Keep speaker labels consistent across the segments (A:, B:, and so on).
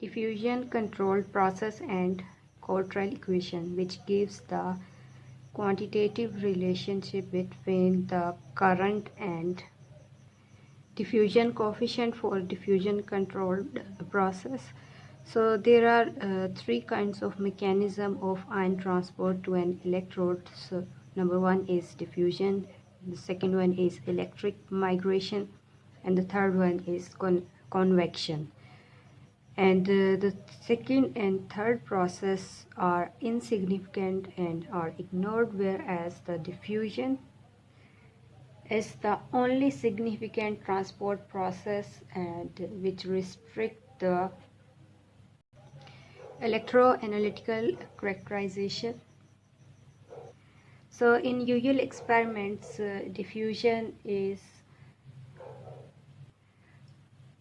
A: diffusion controlled process and Cottrel equation, which gives the quantitative relationship between the current and diffusion coefficient for diffusion controlled process. So there are three kinds of mechanism of ion transport to an electrode. So number one is diffusion, the second one is electric migration, and the third one is convection. And the second and third process are insignificant and are ignored, whereas the diffusion is the only significant transport process and which restrict the electroanalytical characterization. So in usual experiments, diffusion is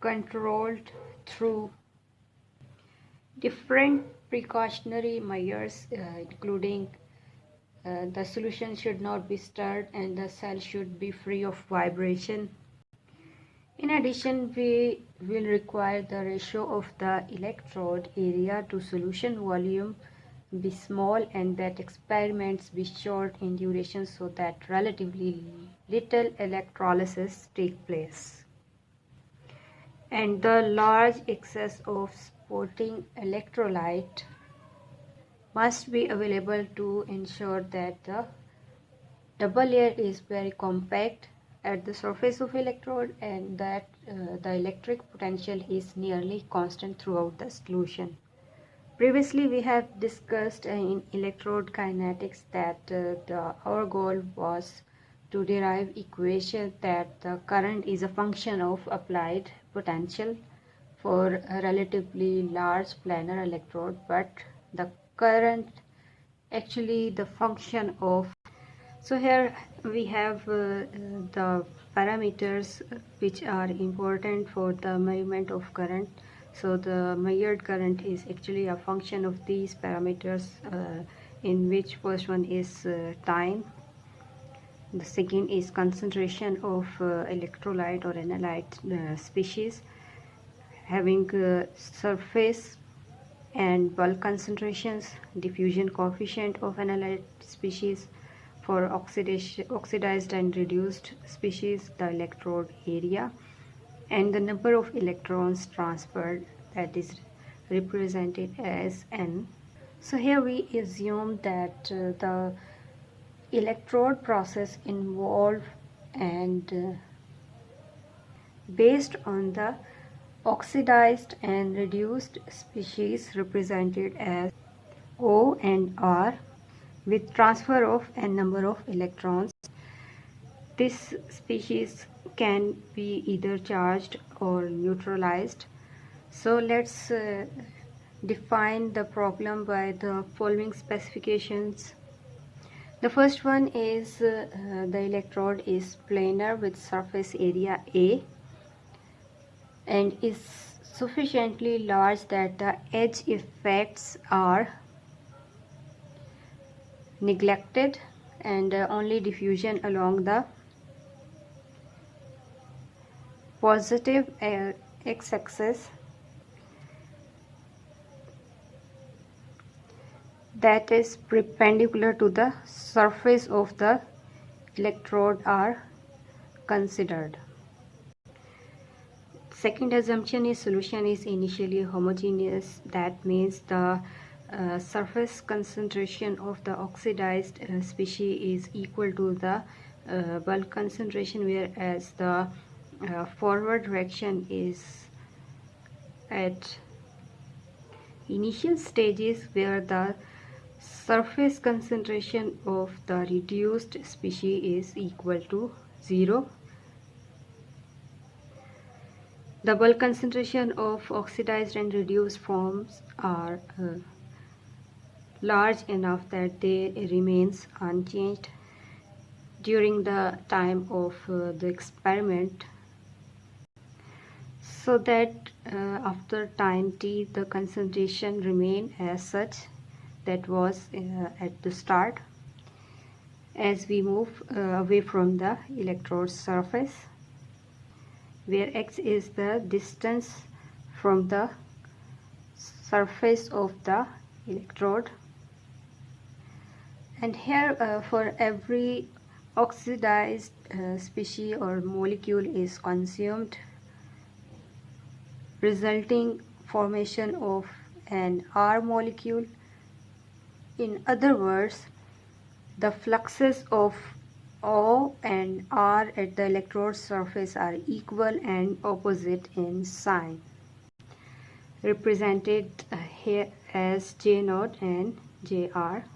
A: controlled through different precautionary measures, including the solution should not be stirred and the cell should be free of vibration. In addition, we will require the ratio of the electrode area to solution volume be small and that experiments be short in duration so that relatively little electrolysis take place. And the large excess of supporting electrolyte must be available to ensure that the double layer is very compact at the surface of electrode and that the electric potential is nearly constant throughout the solution. Previously we have discussed in electrode kinetics that our goal was to derive equation that the current is a function of applied potential for a relatively large planar electrode, but the current actually the function of. So here we have the parameters which are important for the measurement of current. So the measured current is actually a function of these parameters, in which first one is time, the second is concentration of electrolyte or analyte species, having surface and bulk concentrations, diffusion coefficient of analyte species, for oxidized and reduced species, the electrode area, and the number of electrons transferred, that is represented as N. So here we assume that the electrode process involved and based on the oxidized and reduced species represented as O and R with transfer of n number of electrons. This species can be either charged or neutralized. So let's define the problem by the following specifications. The first one is the electrode is planar with surface area A and is sufficiently large that the edge effects are neglected and only diffusion along the positive x-axis, that is perpendicular to the surface of the electrode, are considered. Second assumption is solution is initially homogeneous. That means the surface concentration of the oxidized species is equal to the bulk concentration, whereas the forward reaction is at initial stages where the surface concentration of the reduced species is equal to 0. The bulk concentration of oxidized and reduced forms are large enough that they remains unchanged during the time of the experiment, so that after time t the concentration remain as such that was at the start as we move away from the electrode surface, where x is the distance from the surface of the electrode. And here for every oxidized species or molecule is consumed, resulting formation of an R molecule. In other words, the fluxes of O and R at the electrode surface are equal and opposite in sign, represented here as J0 and Jr.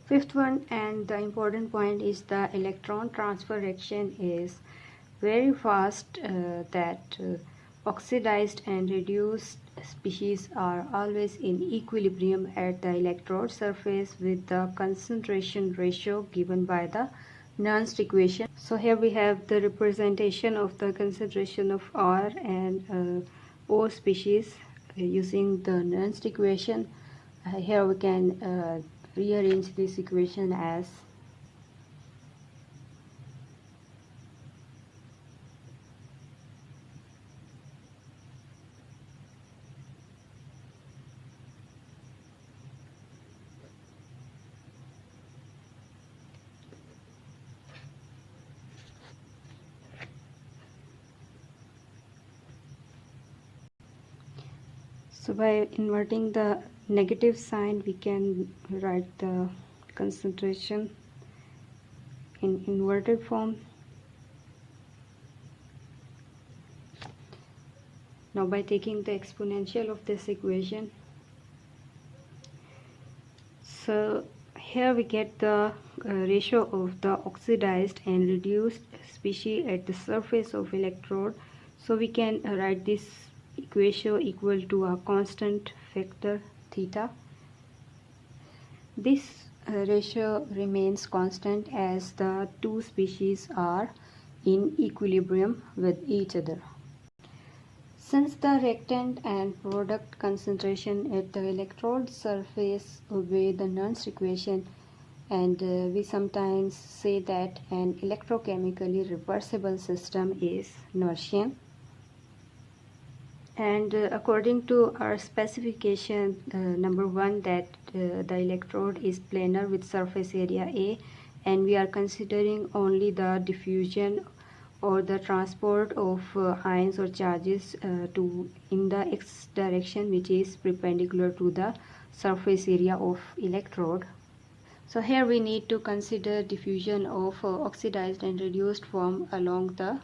A: Fifth one, and the important point, is the electron transfer reaction is very fast, that oxidized and reduced species are always in equilibrium at the electrode surface with the concentration ratio given by the Nernst equation. So here we have the representation of the concentration of R and O species using the Nernst equation. Here we can rearrange this equation as so by inverting the negative sign, we can write the concentration in inverted form. Now by taking the exponential of this equation, so here we get the ratio of the oxidized and reduced species at the surface of electrode. So we can write this equation equal to a constant factor theta. This ratio remains constant as the two species are in equilibrium with each other. Since the reactant and product concentration at the electrode surface obey the Nernst equation, and we sometimes say that an electrochemically reversible system is Nernstian. And according to our specification number 1, that the electrode is planar with surface area A, and we are considering only the diffusion or the transport of ions or charges in the x direction, which is perpendicular to the surface area of electrode. So here we need to consider diffusion of oxidized and reduced form along the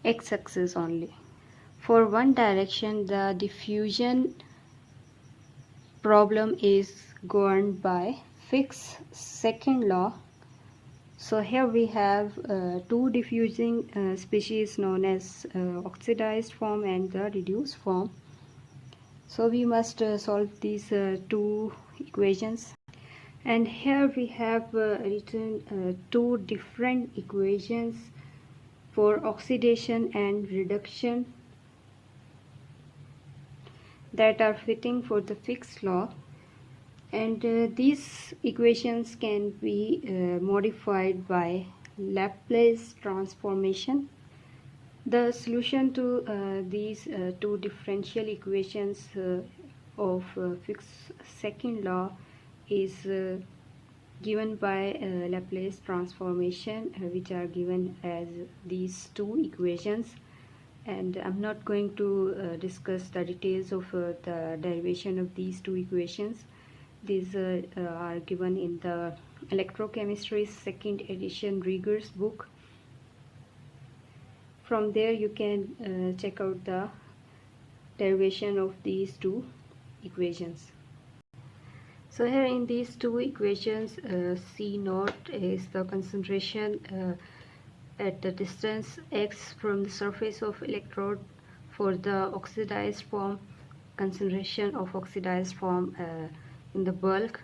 A: x-axis only. For one direction, the diffusion problem is governed by Fick's second law. So here we have two diffusing species known as oxidized form and the reduced form. So we must solve these two equations. And here we have written two different equations for oxidation and reduction that are fitting for the Fick's law, and these equations can be modified by Laplace transformation. The solution to these two differential equations of Fick's second law is given by Laplace transformation, which are given as these two equations. And I'm not going to discuss the details of the derivation of these two equations. These are given in the electrochemistry second edition rigorous book. From there you can check out the derivation of these two equations. So here in these two equations, C0 is the concentration at the distance x from the surface of electrode. For the oxidized form, concentration of oxidized form in the bulk,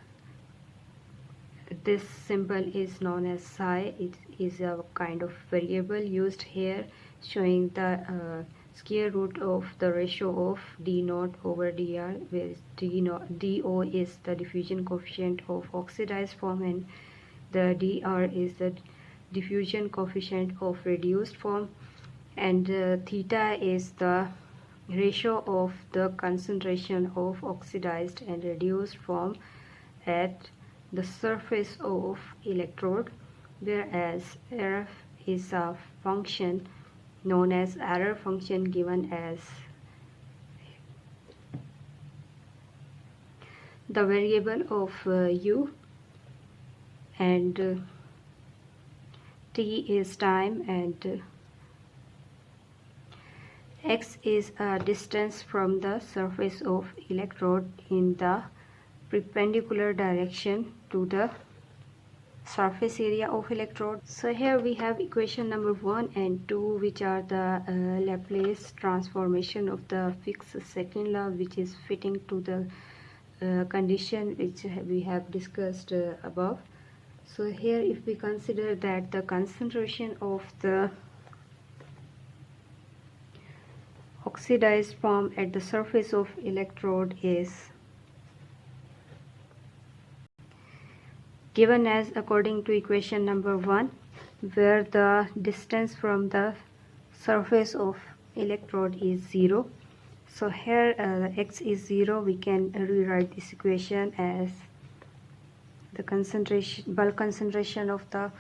A: this symbol is known as psi. It is a kind of variable used here, showing the square root of the ratio of d0 over dr, where do is the diffusion coefficient of oxidized form and the dr is the diffusion coefficient of reduced form, and theta is the ratio of the concentration of oxidized and reduced form at the surface of electrode, whereas RF is a function known as error function given as the variable of u, and t is time, and x is a distance from the surface of electrode in the perpendicular direction to the surface area of electrode. So here we have equation number 1 and 2, which are the Laplace transformation of the Fick's second law, which is fitting to the condition which we have discussed above. So here if we consider that the concentration of the oxidized form at the surface of electrode is given as according to equation number 1, where the distance from the surface of electrode is 0. So here x is 0. We can rewrite this equation as the bulk concentration of the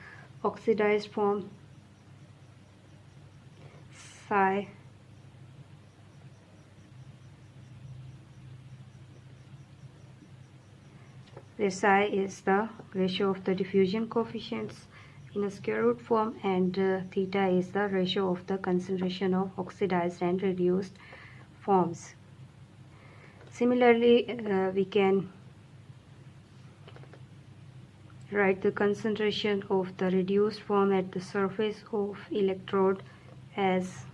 A: oxidized form psi where psi is the ratio of the diffusion coefficients in a square root form, and theta is the ratio of the concentration of oxidized and reduced forms. Similarly, we can write the concentration of the reduced form at the surface of electrode as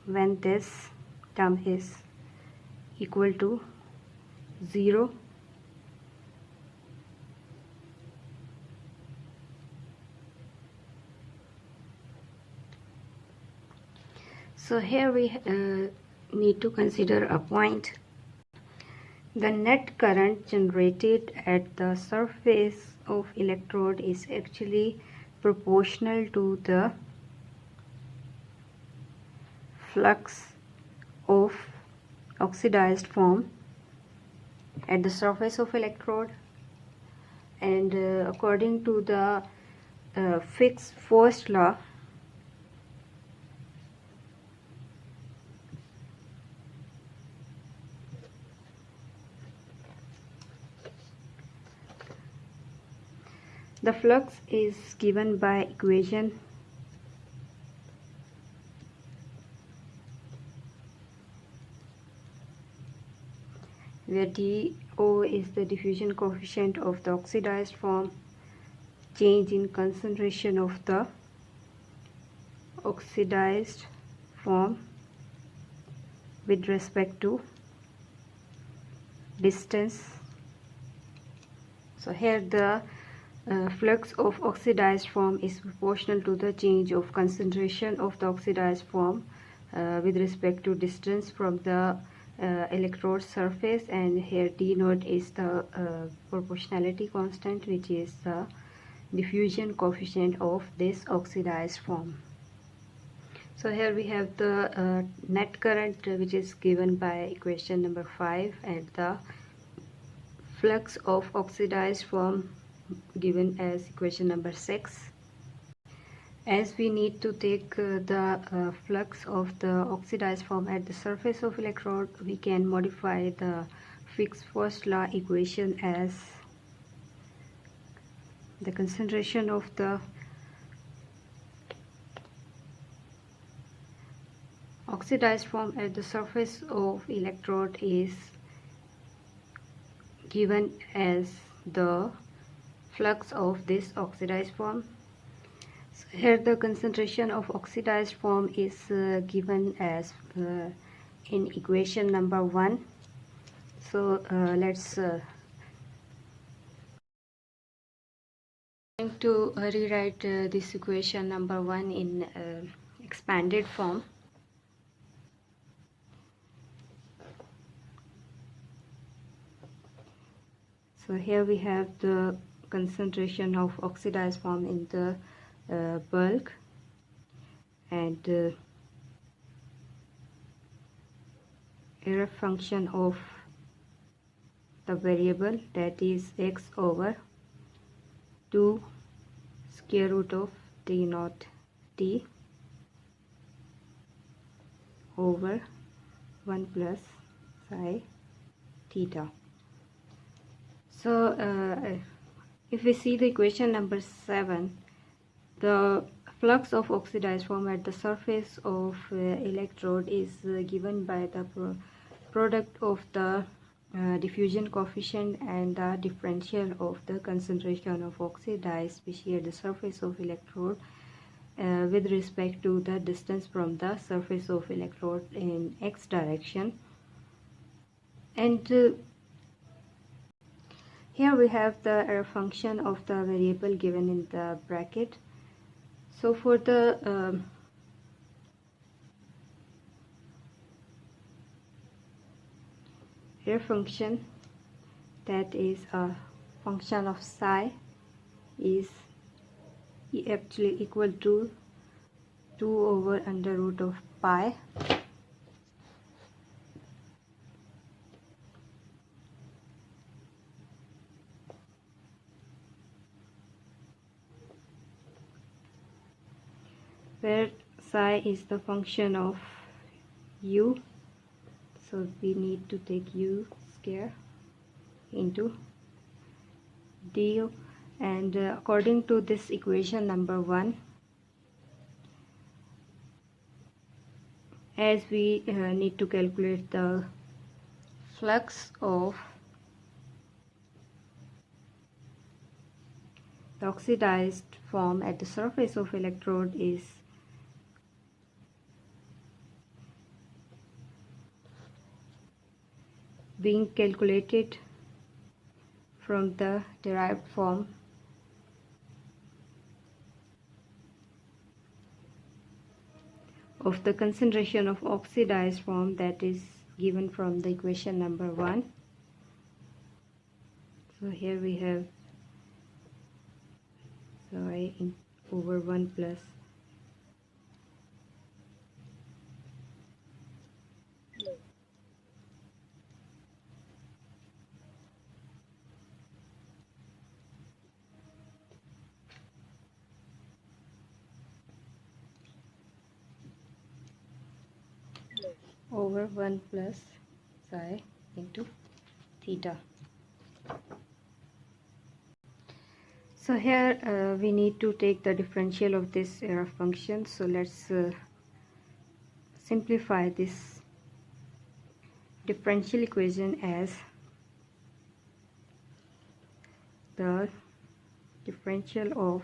A: when this term is equal to 0. So here we need to consider a point. The net current generated at the surface of electrode is actually proportional to the flux of oxidized form at the surface of electrode, and according to the Fick's first law, the flux is given by equation where dO is the diffusion coefficient of the oxidized form, change in concentration of the oxidized form with respect to distance. So here the flux of oxidized form is proportional to the change of concentration of the oxidized form with respect to distance from the electrode surface, and here d naught is the proportionality constant, which is the diffusion coefficient of this oxidized form. So here we have the net current which is given by equation number 5, and the flux of oxidized form given as equation number 6. As we need to take the flux of the oxidized form at the surface of electrode, we can modify the Fick's first law equation as the concentration of the oxidized form at the surface of electrode is given as the flux of this oxidized form. So here the concentration of oxidized form is given as in equation number 1. So let's going to rewrite this equation number 1 in expanded form. So here we have the concentration of oxidized form in the bulk, and error function of the variable, that is x over 2 square root of t naught t over 1 plus psi theta. So if we see the equation number 7, the flux of oxidized form at the surface of electrode is given by the product of the diffusion coefficient and the differential of the concentration of oxidized species at the surface of electrode with respect to the distance from the surface of electrode in x direction. And here we have the error function of the variable given in the bracket. So for the error function, that is a function of psi, is actually equal to 2 over under root of pi where psi is the function of u, so we need to take u square into du, and according to this equation number 1, as we need to calculate the flux of the oxidized form at the surface of electrode is being calculated from the derived form of the concentration of oxidized form, that is given from the equation number 1. So here we have psi over 1 plus over 1 plus psi into theta. So here we need to take the differential of this error function. So let's simplify this differential equation as the differential of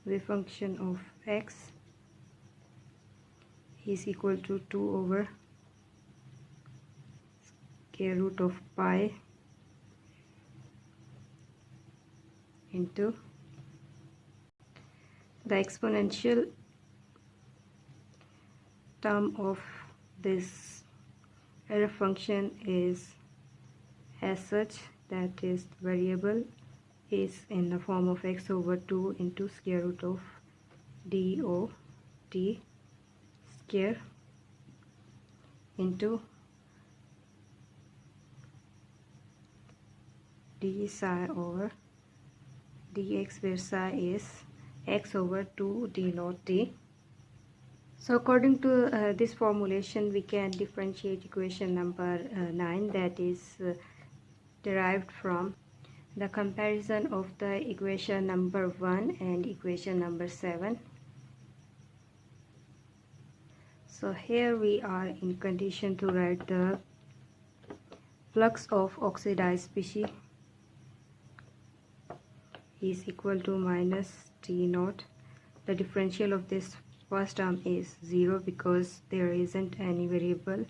A: the function of x is equal to 2 over square root of pi into the exponential term of this error function is as such, that is the variable is in the form of x over 2 into square root of dot square into d psi over dx, where psi is x over 2 d naught t. So according to this formulation, we can differentiate equation number 9, that is derived from the comparison of the equation number 1 and equation number 7. So here we are in condition to write the flux of oxidized species is equal to minus t naught. The differential of this first term is 0 because there isn't any variable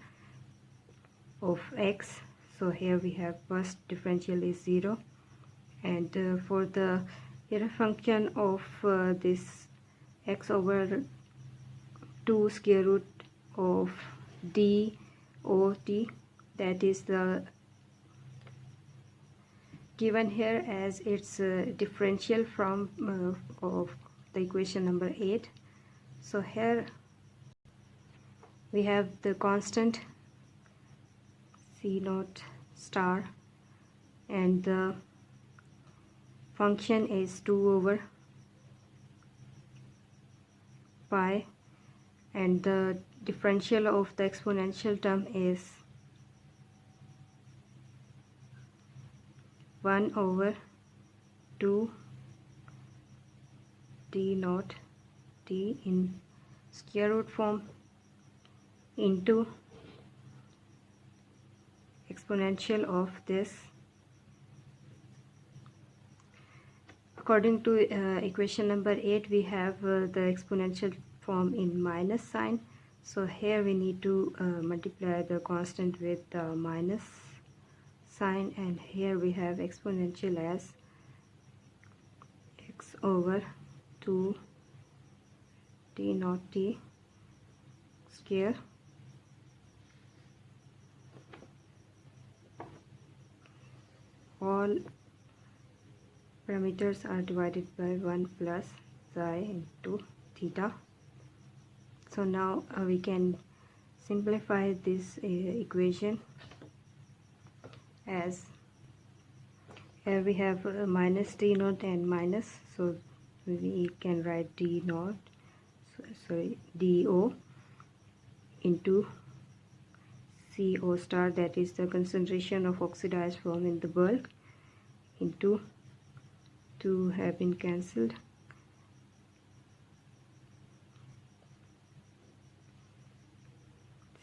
A: of x. So here we have first differential is 0, and for the here a function of this x over 2 square root of d o t, that is the given here as its differential from of the equation number 8. So here we have the constant c naught star and the function is 2 over pi, and the differential of the exponential term is 1 over 2 d naught t in square root form into exponential of this. According to equation number 8, we have the exponential form in minus sign, so here we need to multiply the constant with the minus sign, and here we have exponential as x over 2 d naught t square all parameters are divided by 1 plus psi into theta. So now we can simplify this equation as here we have minus d naught and minus, so we can write d naught, sorry, do into CO star, that is the concentration of oxidized form in the bulk, into 2 have been cancelled,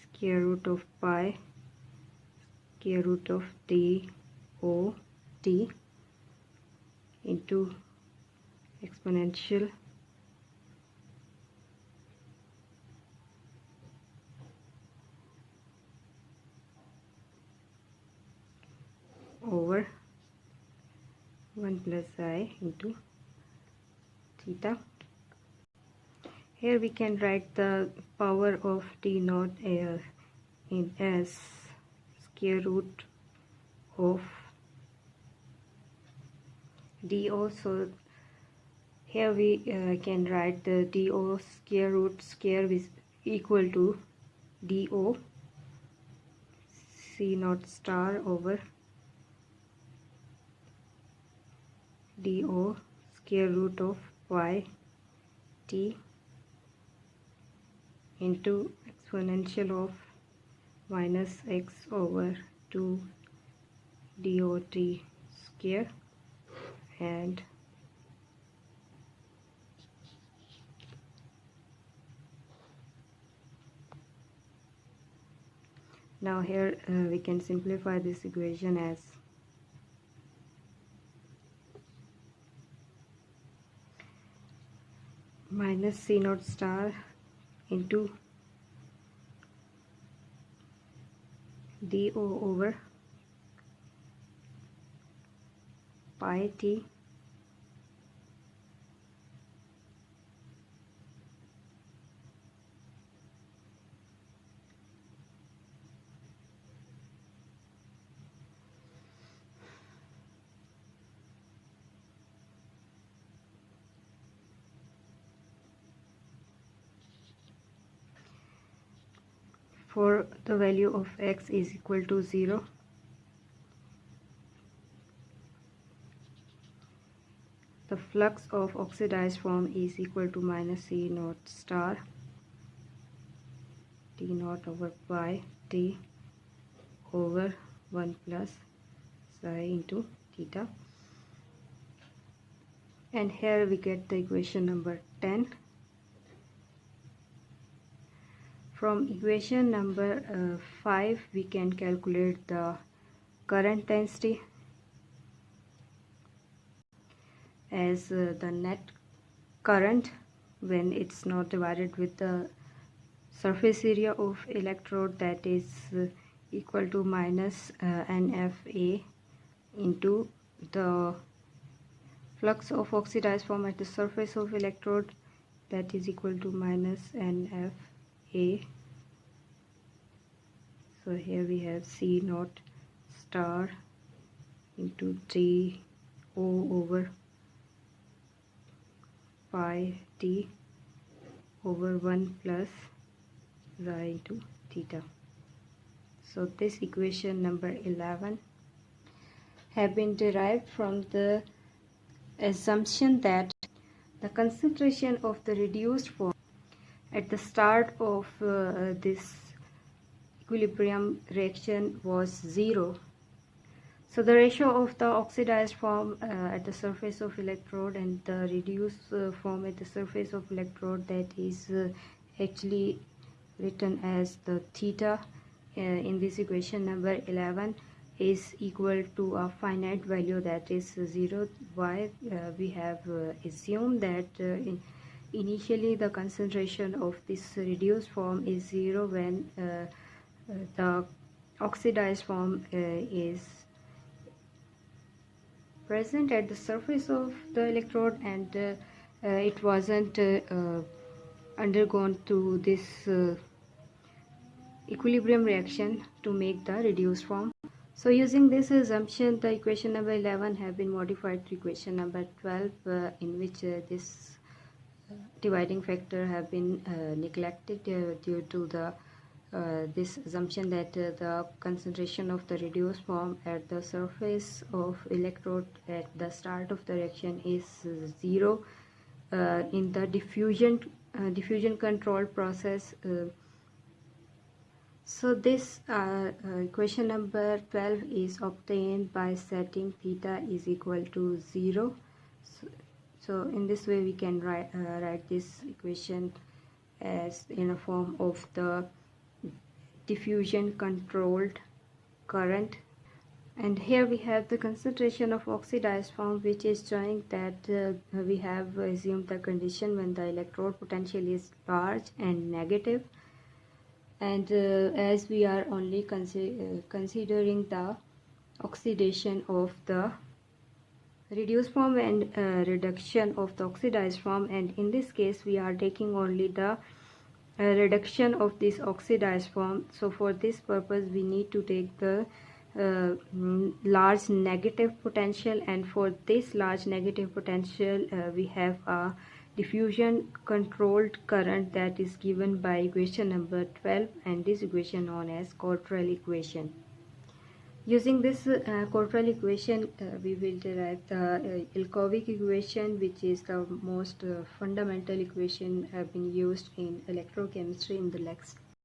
A: square root of pi square root of d o t into exponential over 1 plus I into theta. Here we can write the power of d naught in as square root of do. So here we can write the do square root square is equal to do c naught star over do square root of pi t into exponential of minus x over 2 dot square, and now here we can simplify this equation as minus c naught star into do over pi t for the value of x is equal to 0. The flux of oxidized form is equal to minus c naught star t naught over pi t over 1 plus psi into theta, and here we get the equation number 10. From equation number 5 we can calculate the current density as the net current when it's not divided with the surface area of electrode, that is equal to minus NFA into the flux of oxidized form at the surface of electrode, that is equal to minus NFA. So here we have C naught star into T O over pi T over 1 plus xi into theta. So this equation number 11 have been derived from the assumption that the concentration of the reduced form at the start of this equilibrium reaction was 0. So the ratio of the oxidized form at the surface of electrode and the reduced form at the surface of electrode, that is actually written as the theta in this equation number 11, is equal to a finite value, that is 0. Why? We have assumed that initially the concentration of this reduced form is 0 when the oxidized form is present at the surface of the electrode, and it wasn't undergone to this equilibrium reaction to make the reduced form. So using this assumption, the equation number 11 have been modified to equation number 12, in which this dividing factor have been neglected due to the this assumption that the concentration of the reduced form at the surface of electrode at the start of the reaction is 0 in the diffusion control process. So this equation number 12 is obtained by setting theta is equal to 0. So in this way we can write this equation as in a form of the diffusion controlled current, and here we have the concentration of oxidized form, which is showing that we have assumed the condition when the electrode potential is large and negative, and as we are only considering the oxidation of the reduced form and reduction of the oxidized form, and in this case we are taking only the reduction of this oxidized form. So for this purpose we need to take the large negative potential, and for this large negative potential we have a diffusion controlled current that is given by equation number 12, and this equation known as Cottrel equation. Using this Cottrel equation, we will derive the Ilkovic equation, which is the most fundamental equation have been used in electrochemistry in the